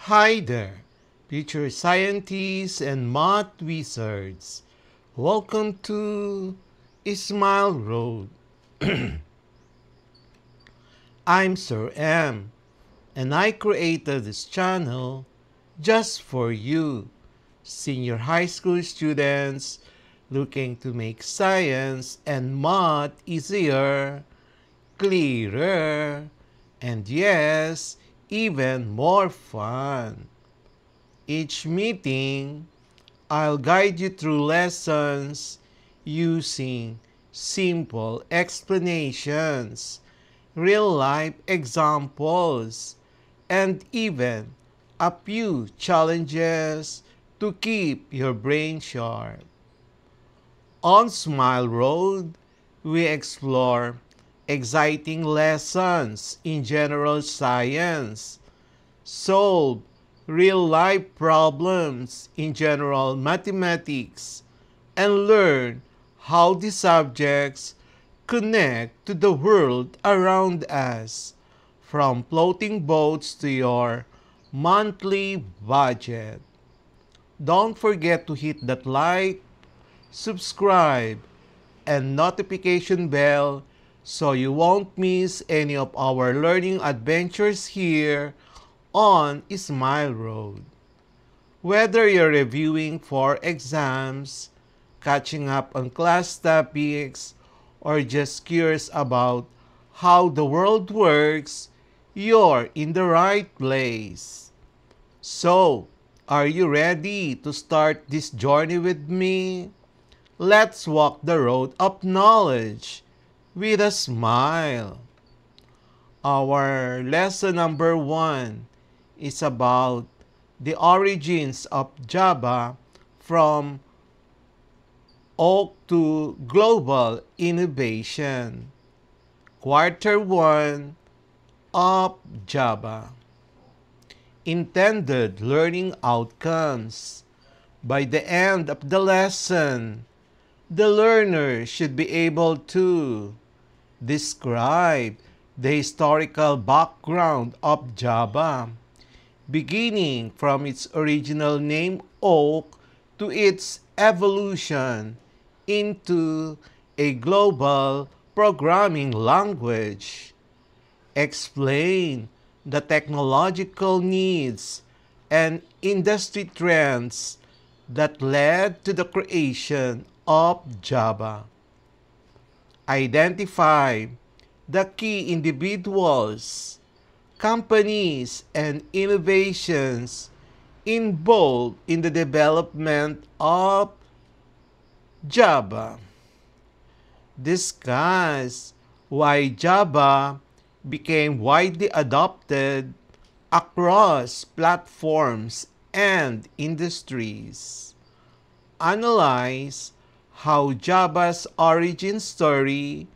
Hi there, future scientists and math wizards. Welcome to Smile Road. I'm Sir M, and I created this channel just for you, senior high school students looking to make science and math easier, clearer, and yes, even more fun. Each meeting, I'll guide you through lessons using simple explanations, real-life examples, and even a few challenges to keep your brain sharp. On Smile Road, we explore exciting lessons in general science, solve real-life problems in general mathematics, and learn how these subjects connect to the world around us, from floating boats to your monthly budget. Don't forget to hit that like, subscribe, and notification bell so you won't miss any of our learning adventures here on Smile Road. Whether you're reviewing for exams, catching up on class topics, or just curious about how the world works, you're in the right place. So, are you ready to start this journey with me? Let's walk the road of knowledge with a smile. Our lesson number 1 is about the origins of Java from oak to global innovation. Quarter 1 of Java. Intended learning outcomes. By the end of the lesson, the learner should be able to describe the historical background of Java, beginning from its original name oak to its evolution into a global programming language. Explain the technological needs and industry trends that led to the creation of Java. Identify the key individuals, companies, and innovations involved in the development of Java. Discuss why Java became widely adopted across platforms and industries. Analyze how Java's origin story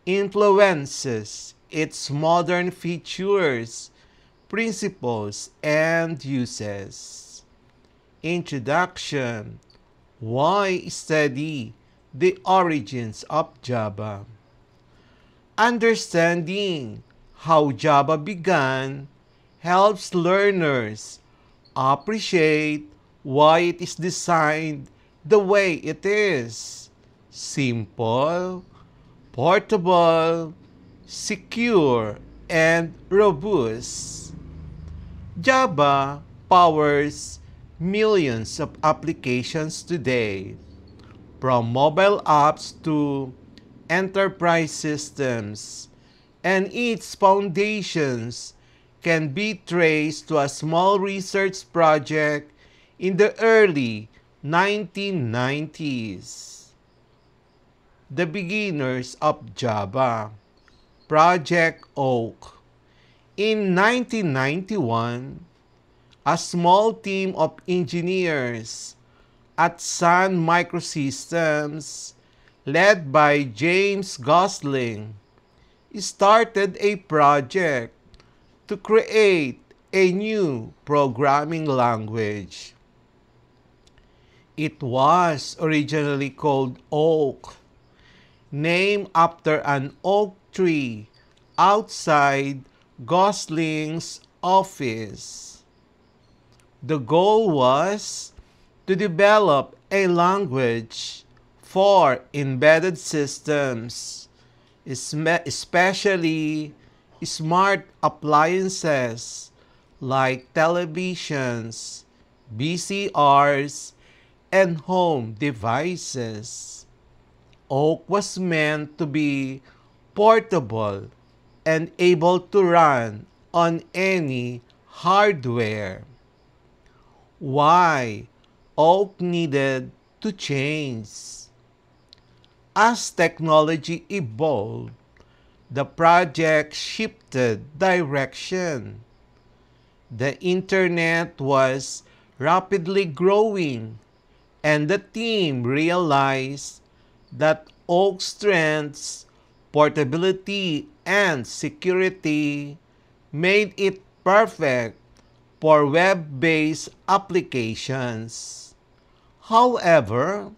influences its modern features, principles, and uses. Introduction. Why study the origins of Java? Understanding how Java began helps learners appreciate why it is designed the way it is. Simple, portable, secure, and robust. Java powers millions of applications today, from mobile apps to enterprise systems, and its foundations can be traced to a small research project in the early 1990s. The beginners of Java. Project Oak. In 1991, a small team of engineers at Sun Microsystems, led by James Gosling, started a project to create a new programming language. It was originally called Oak, named after an oak tree outside Gosling's office. The goal was to develop a language for embedded systems, especially smart appliances like televisions, VCRs, and home devices. Oak was meant to be portable and able to run on any hardware. Why Oak needed to change? As technology evolved, the project shifted direction. The internet was rapidly growing, and the team realized that Oak's strengths, portability, and security made it perfect for web-based applications. However,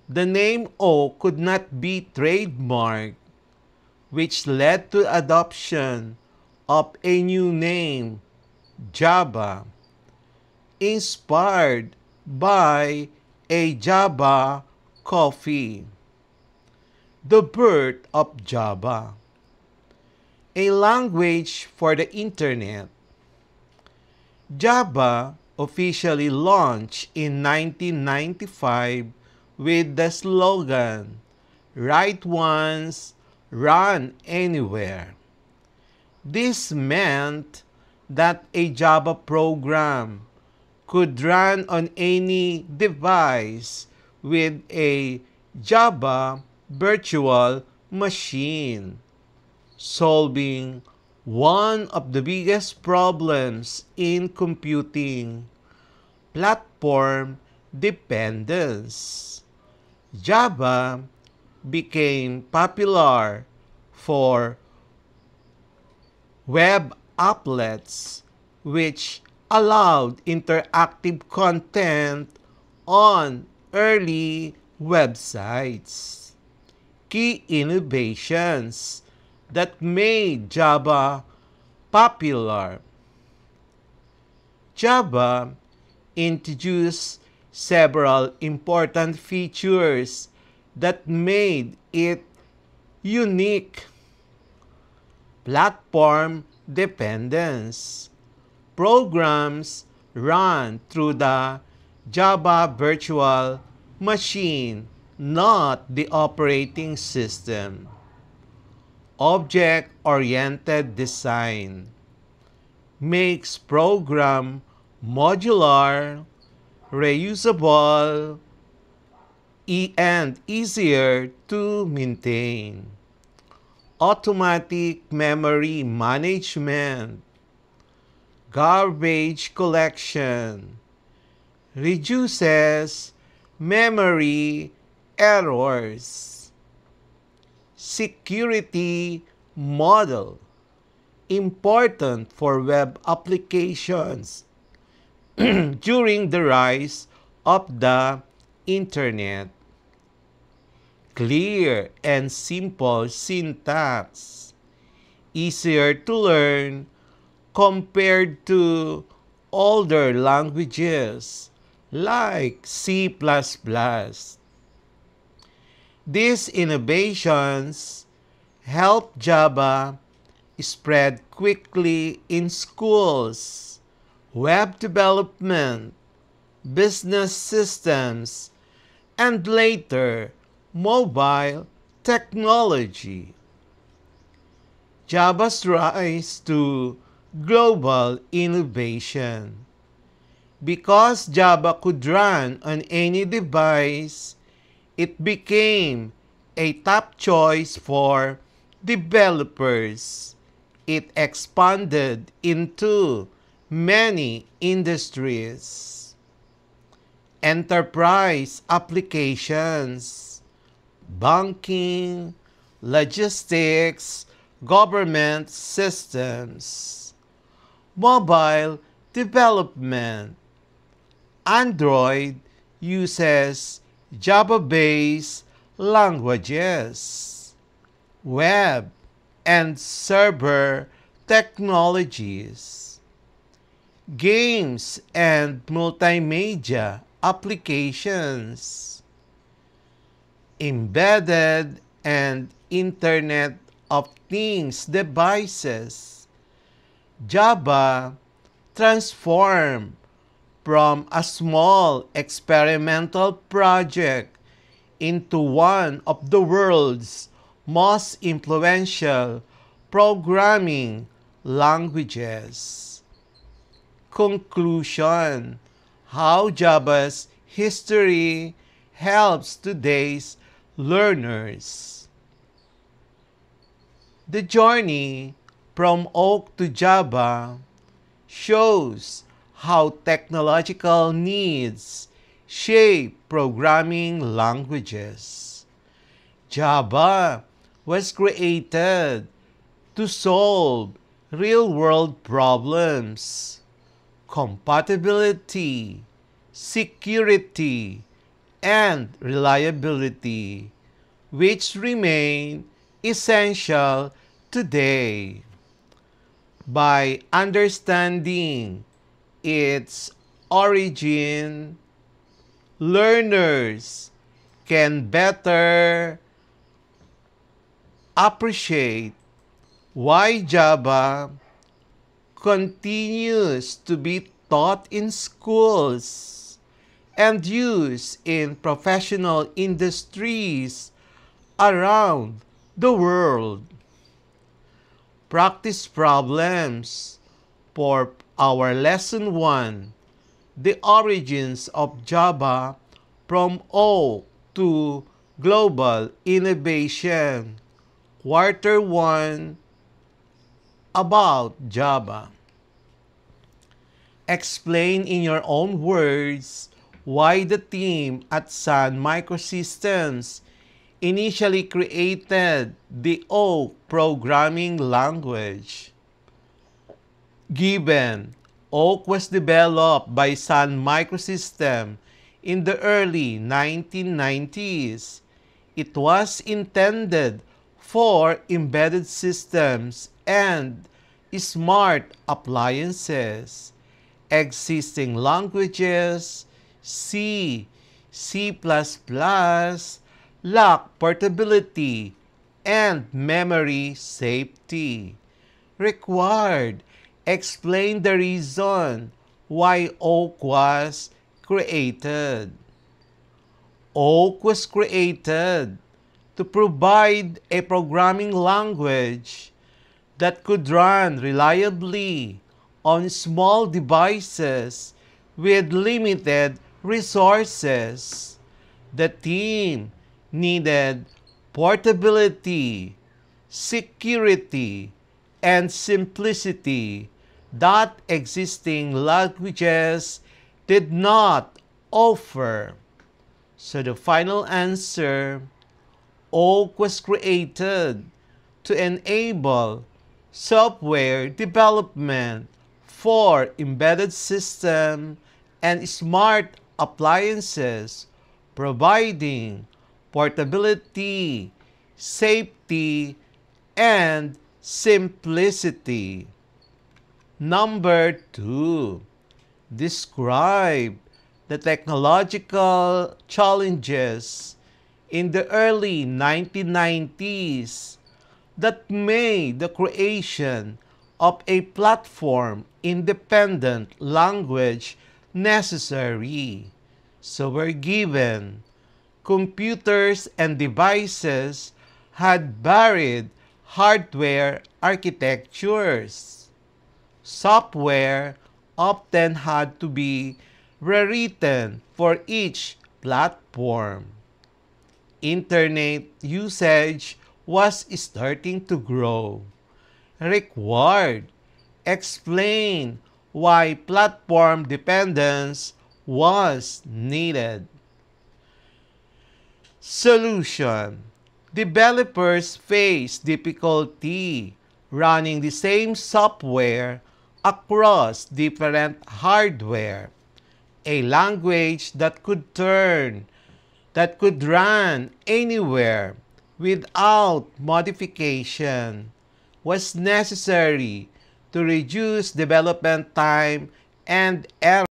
the name Oak could not be trademarked, which led to adoption of a new name, Java, inspired by a Java coffee. The birth of Java, a language for the internet. Java officially launched in 1995 with the slogan, "Write once, run anywhere." This meant that a Java program could run on any device with a Java virtual machine, solving one of the biggest problems in computing: platform dependence. Java became popular for web applets, which allowed interactive content on early websites. Key innovations that made Java popular. Java introduced several important features that made it unique. Platform dependence. Programs run through the Java virtual machine, not the operating system. Object-oriented design makes program modular, reusable, and easier to maintain. Automatic memory management, garbage collection, reduces memory errors. Security model, important for web applications during the rise of the internet. Clear and simple syntax, easier to learn compared to older languages like C++. These innovations help Java spread quickly in schools, web development, business systems, and later, mobile technology. Java's rise to global innovation. Because Java could run on any device, it became a top choice for developers. It expanded into many industries. Enterprise applications, banking, logistics, government systems. Mobile development. Android uses Java-based languages. Web and server technologies. games and multimedia applications, embedded and Internet of Things devices. Java transformed from a small experimental project into one of the world's most influential programming languages. Conclusion: how Java's history helps today's learners. The journey from Oak to Java shows how technological needs shape programming languages. Java was created to solve real-world problems, compatibility, security, and reliability, which remain essential today. By understanding its origin, learners can better appreciate why Java continues to be taught in schools and used in professional industries around the world. Practice problems for our lesson 1, the origins of Java from O to global innovation. Quarter 1, about Java. Explain in your own words why the team at Sun Microsystems initially created the O programming language. Given Oak was developed by Sun Microsystems in the early 1990s, it was intended for embedded systems and smart appliances. Existing languages, C, C++, lack portability and memory safety. Required: explain the reason why Oak was created. Oak was created to provide a programming language that could run reliably on small devices with limited resources. The team needed portability, security, and simplicity that existing languages did not offer. So the final answer: Oak was created to enable software development for embedded systems and smart appliances, providing portability, safety, and simplicity. Number 2, describe the technological challenges in the early 1990s that made the creation of a platform-independent language necessary. So we're given computers and devices had varied hardware architectures. Software often had to be rewritten for each platform. Internet usage was starting to grow. Required: explain why platform dependence was needed. Solution: developers face difficulty running the same software across different hardware. A language that could run anywhere without modification was necessary to reduce development time and error.